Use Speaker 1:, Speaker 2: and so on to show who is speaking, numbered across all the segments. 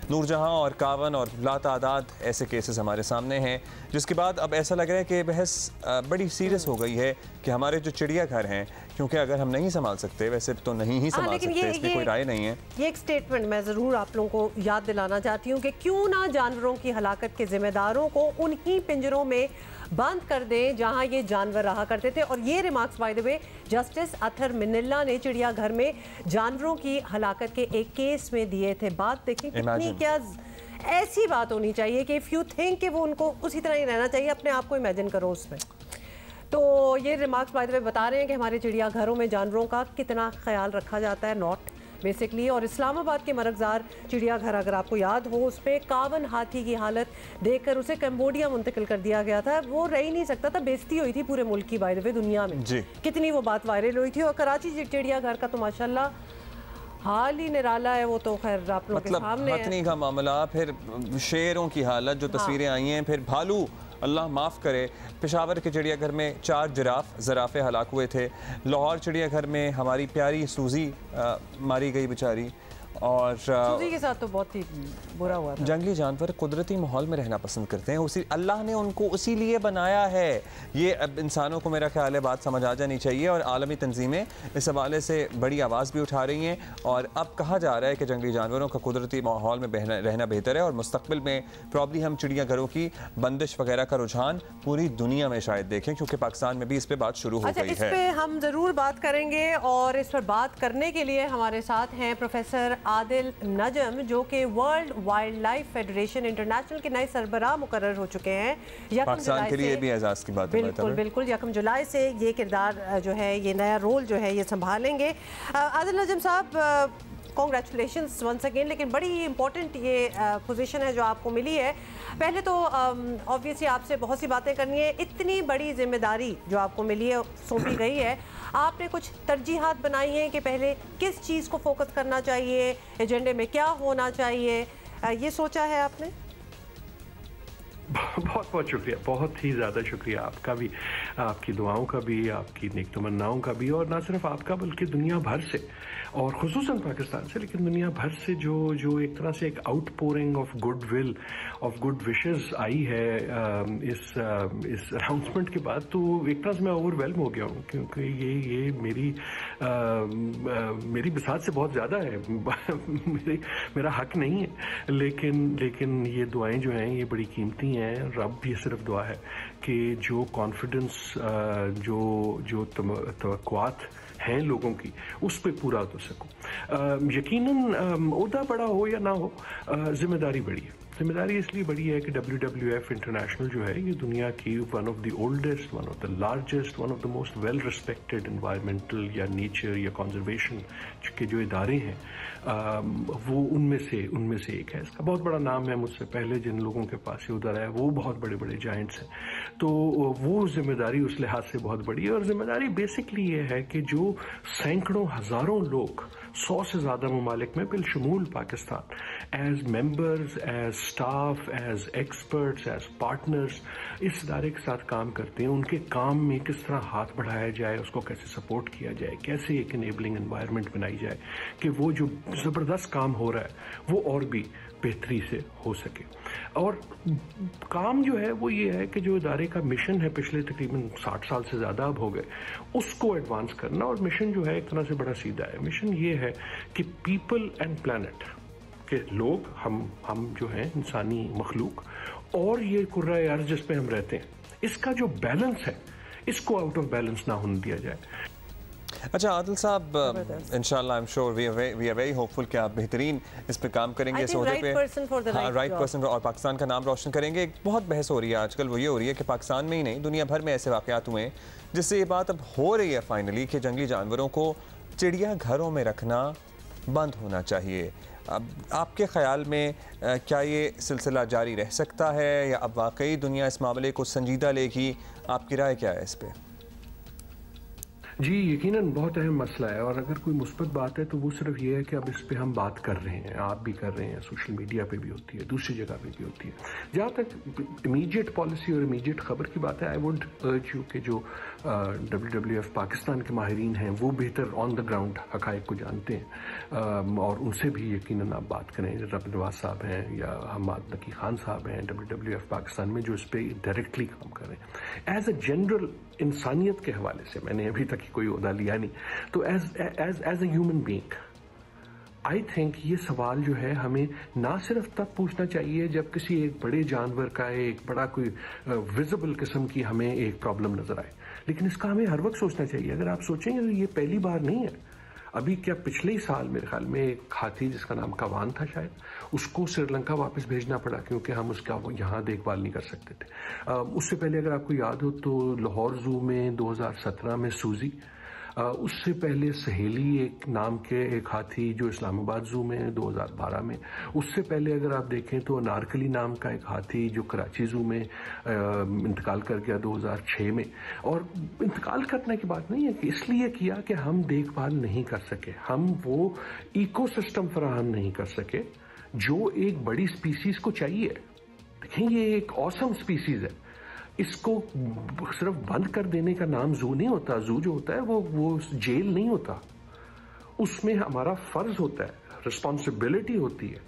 Speaker 1: نور جہاں اور کاون اور لاتعداد ایسے کیسز ہمارے سامنے ہیں، جس کے بعد اب ایسا لگ رہا ہے کہ بحث بڑی سیریس ہو گئی ہے کہ ہمارے جو چڑیا گھر ہیں، کیونکہ اگر ہم نہیں سنبھال سکتے، ویسے تو نہیں ہی سنبھال سکتے، اس میں کوئی رائے نہیں ہے۔
Speaker 2: یہ ایک سٹیٹمنٹ میں ضرور آپ لوگوں کو یاد دلانا چاہتی ہوں کہ کیوں نہ جانوروں کی ہلاکت کے ذمہ داروں کو انہی پنجروں میں بند کر دیں جہاں یہ جانور رہا کرتے تھے۔ اور یہ remarks by the way justice Athar Minallah نے چڑیا گھر میں جانوروں کی ہلاکت کے ایک کیس میں دیے تھے۔ بات دیکھیں کتنی کیا ایسی بات ہونی چاہیے کہ if you think کہ وہ ان کو اسی طرح ہی رہنا چاہیے، اپنے آپ کو امیجن کرو اس میں۔ تو یہ ریمارکس بائی دی وے بتا رہے ہیں کہ ہمارے چڑیا گھروں میں جانوروں کا کتنا خیال رکھا جاتا ہے، نوٹ بیسکلی۔ اور اسلام آباد کے مرغزار چڑیا گھر اگر آپ کو یاد ہو، اس پہ 51 ہاتھی کی حالت دیکھ کر اسے کمبوڈیا منتقل کر دیا گیا تھا۔ وہ رہ ہی نہیں سکتا تھا، بےزتی ہوئی تھی پورے ملک کی بائی دی وے دنیا میں، کتنی وہ بات وائرل ہوئی تھی۔ اور کراچی چڑیا گھر کا تو ماشاءاللہ حال ہی نرالا ہے، وہ تو خیر آپ لوگوں کے سامنے ہے۔
Speaker 1: ہتھنی کا معاملہ، پھر شیروں کی حالت، جو تصویریں آئی ہیں، پھر بھالو، اللہ معاف کرے، پشاور کے چڑیا گھر میں 4 زرافے ہلاک ہوئے تھے، لاہور چڑیا گھر میں ہماری پیاری سوزی ماری گئی بیچاری، اور
Speaker 2: سوزی کے ساتھ تو بہت ہی برا ہوا تھا۔
Speaker 1: جنگلی جانور قدرتی ماحول میں رہنا پسند کرتے ہیں، اللہ نے ان کو اسی لیے بنایا ہے۔ یہ اب انسانوں کو میرا خیال ہے بات سمجھ آ جانی چاہیے، اور عالمی تنظیمیں اس حوالے سے بڑی آواز بھی اٹھا رہی ہیں، اور اب کہا جا رہا ہے کہ جنگلی جانوروں کا قدرتی ماحول میں رہنا بہتر ہے، اور مستقبل میں پرابلی ہم چڑیا گھروں کی بندش وغیرہ کا رجحان پوری دنیا میں شاید دیکھیں، کیونکہ پاکستان میں بھی اس پہ بات شروع ہو گئی ہے۔
Speaker 2: اس پہ ہم ضرور بات کریں گے، اور اس پر بات کرنے کے لیے ہمارے ساتھ ہیں پروفیسر عادل نجم، جو کہ World Wildlife Federation International کے نئے سربراہ مقرر ہو چکے ہیں۔
Speaker 1: پاکستان کے لیے بھی اعزاز کی بات ہے۔
Speaker 2: بالکل 1 جولائی سے یہ کردار جو ہے، یہ نیا رول جو ہے یہ سنبھالیں گے۔ عادل نجم صاحب، کانگریچولیشنز ونس اگین، لیکن بڑی امپورٹنٹ یہ پوزیشن ہے جو آپ کو ملی ہے۔ پہلے تو آبویسلی آپ سے بہت سی باتیں کرنی ہے، اتنی بڑی ذمہ داری جو آپ کو ملی ہے، سونپی گئی ہے، آپ نے کچھ ترجیحات بنائی ہیں کہ پہلے کس چیز کو فوکس کرنا چاہیے، ایجنڈے میں کیا ہونا چاہیے، یہ سوچا ہے آپ نے؟
Speaker 3: بہت بہت شکریہ، بہت ہی زیادہ شکریہ آپ کا بھی، آپ کی دعاؤں کا بھی، آپ کی نیک تمناؤں کا بھی، اور نہ صرف آپ کا بلکہ دنیا بھر سے، اور خصوصاً پاکستان سے، لیکن دنیا بھر سے جو ایک طرح سے ایک outpouring of goodwill, of good wishes آئی ہے اس اناؤنسمنٹ کے بعد، تو ایک طرح سے میں اوور ویلم ہو گیا ہوں، کیونکہ یہ میری بساط سے بہت زیادہ ہے، میرا حق نہیں ہے، لیکن یہ دعائیں جو ہیں یہ بڑی قیمتی ہیں۔ رب یہ صرف دعا ہے کہ جو کانفیڈنس، جو توقعات ہیں لوگوں کی، اس پہ پورا ہو سکوں۔ یقیناً عہدہ بڑا ہو یا نہ ہو، ذمہ داری بڑی ہے۔ ذمہ داری اس لیے بڑی ہے کہ WWF انٹرنیشنل جو ہے، یہ دنیا کی one of the oldest, one of the largest, one of the most well respected environmental یا نیچر یا کنزرویشن کے جو ادارے ہیں، وہ ان میں سے ایک ہے۔ اس کا بہت بڑا نام ہے، مجھ سے پہلے جن لوگوں کے پاس یہ ادارہ ہے وہ بہت بڑے بڑے جائنٹس ہیں، تو وہ ذمہ داری اس لحاظ سے بہت بڑی ہے۔ اور ذمہ داری بیسکلی یہ ہے کہ جو سینکڑوں ہزاروں لوگ 100 سے زیادہ ممالک میں بالشمول Pakistan, as members, as staff, as experts, as partners اس ادارے کے ساتھ کام کرتے ہیں، ان کے کام میں کس طرح ہاتھ بڑھایا جائے، اس کو کیسے سپورٹ کیا جائے، کیسے ایک انیبلنگ انوائرمنٹ بنائی جائے کہ وہ جو زبردست کام ہو رہا ہے وہ اور بھی بہتری سے ہو سکے۔ اور کام جو ہے وہ یہ ہے کہ جو ادارے کا مشن ہے، پچھلے تقریباً 60 سال سے زیادہ اب ہو گئے، اس کو ایڈوانس کرنا۔ اور مشن جو ہے ایک طرح سے بڑا سیدھا ہے۔ مشن یہ ہے کہ پیپل اینڈ پلانٹ کے لوگ، ہم جو ہیں انسانی مخلوق، اور یہ کرۂ ارض جس پہ ہم رہتے ہیں، اس کا جو بیلنس ہے، اس کو آؤٹ آف بیلنس نہ ہونے دیا جائے۔
Speaker 1: اچھا عادل صاحب، انشاءاللہ I'm sure we are very hopeful کہ آپ بہترین اس پہ کام کریں گے، اس عہدے پہ رائٹ پرسن، اور پاکستان کا نام روشن کریں گے۔ ایک بہت بحث ہو رہی ہے آج کل، وہ یہ ہو رہی ہے کہ پاکستان میں ہی نہیں، دنیا بھر میں ایسے واقعات ہوئے ہیں جس سے یہ بات اب ہو رہی ہے فائنلی کہ جنگلی جانوروں کو چڑیا گھروں میں رکھنا بند ہونا چاہیے۔ اب آپ کے خیال میں کیا یہ سلسلہ جاری رہ سکتا ہے، یا اب واقعی دنیا اس معاملے کو سنجیدہ لے گی؟ آپ کی رائے کیا ہے اس پہ؟
Speaker 3: جی یقیناً بہت اہم مسئلہ ہے، اور اگر کوئی مثبت بات ہے تو وہ صرف یہ ہے کہ اب اس پہ ہم بات کر رہے ہیں، آپ بھی کر رہے ہیں، سوشل میڈیا پہ بھی ہوتی ہے، دوسری جگہ پہ بھی ہوتی ہے۔ جہاں تک امیجیٹ پالیسی اور امیجیٹ خبر کی بات ہے، آئی ووڈ ارج یو کہ جو WWF پاکستان کے ماہرین ہیں وہ بہتر آن دا گراؤنڈ حقائق کو جانتے ہیں، اور ان سے بھی یقیناً آپ بات کریں، رب نواز صاحب ہیں یا حماد نقی خان صاحب ہیں WWF پاکستان میں، جو اس پہ ڈائریکٹلی کام کر رہے ہیں۔ ایز اے جنرل انسانیت کے حوالے سے، میں نے ابھی تک کوئی عہدہ لیا نہیں، تو as a human being I think یہ سوال جو ہے ہمیں نہ صرف تب پوچھنا چاہیے جب کسی ایک بڑے جانور کا ایک بڑا کوئی ویزیبل قسم کی ہمیں ایک پرابلم نظر آئے، لیکن اس کا ہمیں ہر وقت سوچنا چاہیے۔ اگر آپ سوچیں گے تو یہ پہلی بار نہیں ہے، ابھی کیا پچھلے ہی سال میرے خیال میں ایک ہاتھی جس کا نام کوان تھا شاید، اس کو سری لنکا واپس بھیجنا پڑا کیونکہ ہم اس کا یہاں دیکھ بھال نہیں کر سکتے تھے۔ اس سے پہلے اگر آپ کو یاد ہو تو لاہور زو میں 2017 میں سوزی، اس سے پہلے سہیلی ایک نام کے ایک ہاتھی جو اسلام آباد زو میں 2012 میں، اس سے پہلے اگر آپ دیکھیں تو انارکلی نام کا ایک ہاتھی جو کراچی زو میں انتقال کر گیا 2006 میں۔ اور انتقال کرنے کی بات نہیں ہے کہ اس لیے کیا کہ ہم دیکھ بھال نہیں کر سکے، ہم وہ ایکو سسٹم فراہم نہیں کر سکے جو ایک بڑی سپیسیز کو چاہیے۔ دیکھیں یہ ایک آسم سپیسیز ہے، اس کو صرف بند کر دینے کا نام زو نہیں ہوتا۔ زو جو ہوتا ہے وہ جیل نہیں ہوتا، اس میں ہمارا فرض ہوتا ہے، رسپانسبلٹی ہوتی ہے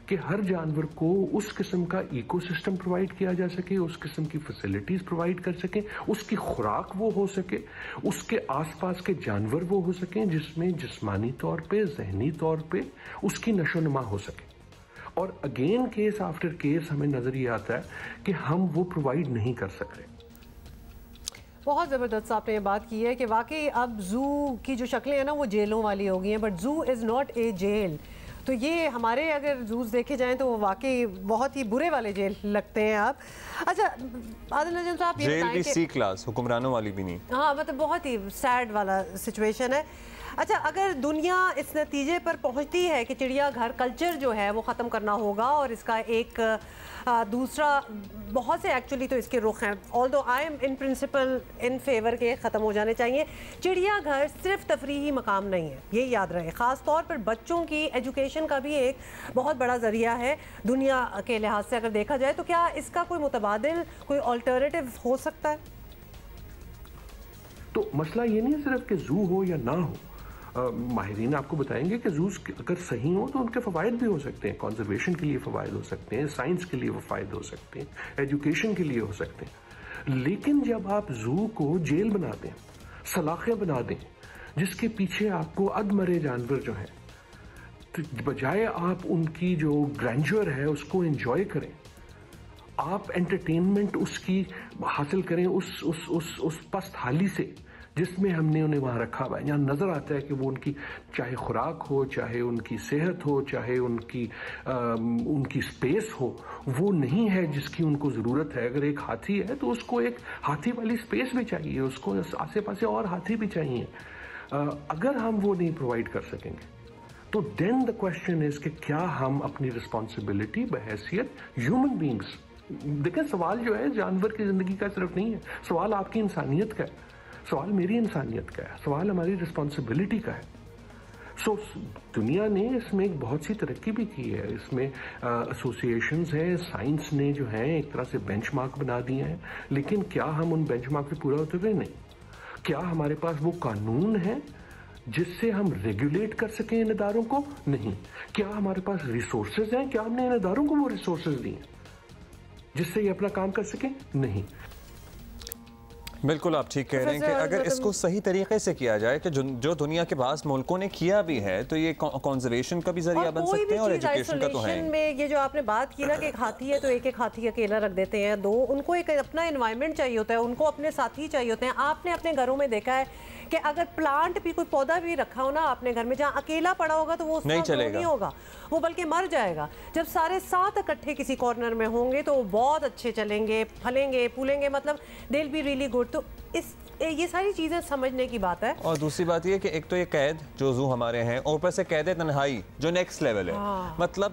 Speaker 3: کہ ہر جانور کو اس قسم کا ایکو سسٹم پرووائڈ کیا جا سکے، اس قسم کی فیسلٹیز پرووائڈ کر سکیں، اس کی خوراک وہ ہو سکے، اس کے آس پاس کے جانور وہ ہو سکیں جس میں جسمانی طور پہ، ذہنی طور پہ اس کی نشو و نما ہو سکے۔ اور اگین کیس آفٹر کیس ہمیں نظر یہ آتا ہے کہ ہم وہ پرووائڈ نہیں کر سکتے۔
Speaker 2: بہت زبردست آپ نے یہ بات کی ہے کہ واقعی اب زو کی جو شکلیں ہیں نا وہ جیلوں والی ہو گئی ہیں، but zoo is not a jail. تو یہ ہمارے اگر زوز دیکھے جائیں تو وہ واقعی بہت ہی برے والے جیل لگتے ہیں آپ۔ اچھا عادل نجم صاحب، یہ
Speaker 1: جیل بھی سی کلاس، حکمرانوں والی بھی نہیں۔
Speaker 2: ہاں مطلب بہت ہی سیڈ والا سچویشن ہے۔ اچھا اگر دنیا اس نتیجے پر پہنچتی ہے کہ چڑیا گھر کلچر جو ہے وہ ختم کرنا ہوگا، اور اس کا ایک دوسرا بہت سے ایکچولی تو اس کے رخ ہیں، although I am in principle in favor کے ختم ہو جانے چاہیے۔ چڑیا گھر صرف تفریحی مقام نہیں ہے، یہ یاد رہے، خاص طور پر بچوں کی ایجوکیشن کا بھی ایک بہت بڑا ذریعہ ہے دنیا کے لحاظ سے اگر دیکھا جائے۔ تو کیا اس کا کوئی متبادل، کوئی آلٹرنیٹیو ہو سکتا ہے؟
Speaker 3: تو مسئلہ یہ نہیں صرف کہ زو ہو یا نہ ہو، ماہرین آپ کو بتائیں گے کہ زوز اگر صحیح ہوں تو ان کے فوائد بھی ہو سکتے ہیں، کنزرویشن کے لیے فوائد ہو سکتے ہیں، سائنس کے لیے فوائد ہو سکتے ہیں، ایجوکیشن کے لیے ہو سکتے ہیں۔ لیکن جب آپ زو کو جیل بنا دیں، سلاخیں بنا دیں جس کے پیچھے آپ کو ادمرے جانور جو ہیں، تو بجائے آپ ان کی جو گرینڈور ہے اس کو انجوائے کریں، آپ انٹرٹینمنٹ اس کی حاصل کریں اس پست حالی سے جس میں ہم نے انہیں وہاں رکھا ہوا ہے۔ یہاں نظر آتا ہے کہ وہ ان کی چاہے خوراک ہو، چاہے ان کی صحت ہو، چاہے ان کی سپیس ہو، وہ نہیں ہے جس کی ان کو ضرورت ہے۔ اگر ایک ہاتھی ہے تو اس کو ایک ہاتھی والی سپیس بھی چاہیے، اس کو آسے پاسے اور ہاتھی بھی چاہیے۔ اگر ہم وہ نہیں پرووائڈ کر سکیں گے تو دین دا کوشچن از کہ کیا ہم اپنی رسپانسبلٹی بحیثیت ہیومن بینگز، دیکھیں سوال جو ہے جانور کی زندگی کا صرف نہیں ہے، سوال آپ کی انسانیت کا ہے، سوال میری انسانیت کا ہے، سوال ہماری رسپانسبلٹی کا ہے۔ سو دنیا نے اس میں ایک بہت سی ترقی بھی کی ہے، اس میں ایسوسیشنز ہیں، سائنس نے جو ہیں ایک طرح سے بینچ مارک بنا دیے ہیں، لیکن کیا ہم ان بینچ مارک پہ پورا ہوتے ہوئے؟ نہیں۔ کیا ہمارے پاس وہ قانون ہے جس سے ہم ریگولیٹ کر سکیں ان اداروں کو؟ نہیں۔ کیا ہمارے پاس ریسورسز ہیں؟ کیا ہم نے ان اداروں کو وہ ریسورسز دی ہیں جس سے یہ اپنا کام کر سکیں؟ نہیں۔
Speaker 1: بالکل آپ ٹھیک کہہ رہے ہیں کہ اگر اس کو صحیح طریقے سے کیا جائے کہ جو دنیا کے بعض ملکوں نے کیا بھی ہے تو یہ کنزرویشن کا بھی ذریعہ بن سکتے ہیں اور ایجوکیشن کا تو ہے۔
Speaker 2: میں یہ جو آپ نے بات کی نا کہ ایک ہاتھی ہے تو ایک ہاتھی اکیلا رکھ دیتے ہیں، دو، ان کو ایک اپنا انوائرمنٹ چاہیے ہوتا ہے، ان کو اپنے ساتھی چاہیے ہوتے ہیں۔ آپ نے اپنے گھروں میں دیکھا ہے کہ اگر پلانٹ بھی کوئی پودا بھی رکھا ہو نا آپ نے گھر میں، جہاں اکیلا پڑا ہوگا تو وہ نہیں ہوگا، وہ بلکہ مر جائے گا۔ جب سارے ساتھ اکٹھے کسی کارنر میں ہوں گے تو وہ بہت اچھے چلیں گے، پھلیں گے، پھولیں گے، مطلب دے ول بی ریئلی گڈ۔ تو یہ ساری چیزیں سمجھنے کی بات ہے۔ اور
Speaker 1: دوسری بات یہ کہ ایک تو یہ قید جو زو ہمارے ہیں، اور اوپر سے قید تنہائی جو نیکسٹ لیول ہے۔ مطلب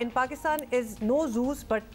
Speaker 2: in Pakistan is no zoos but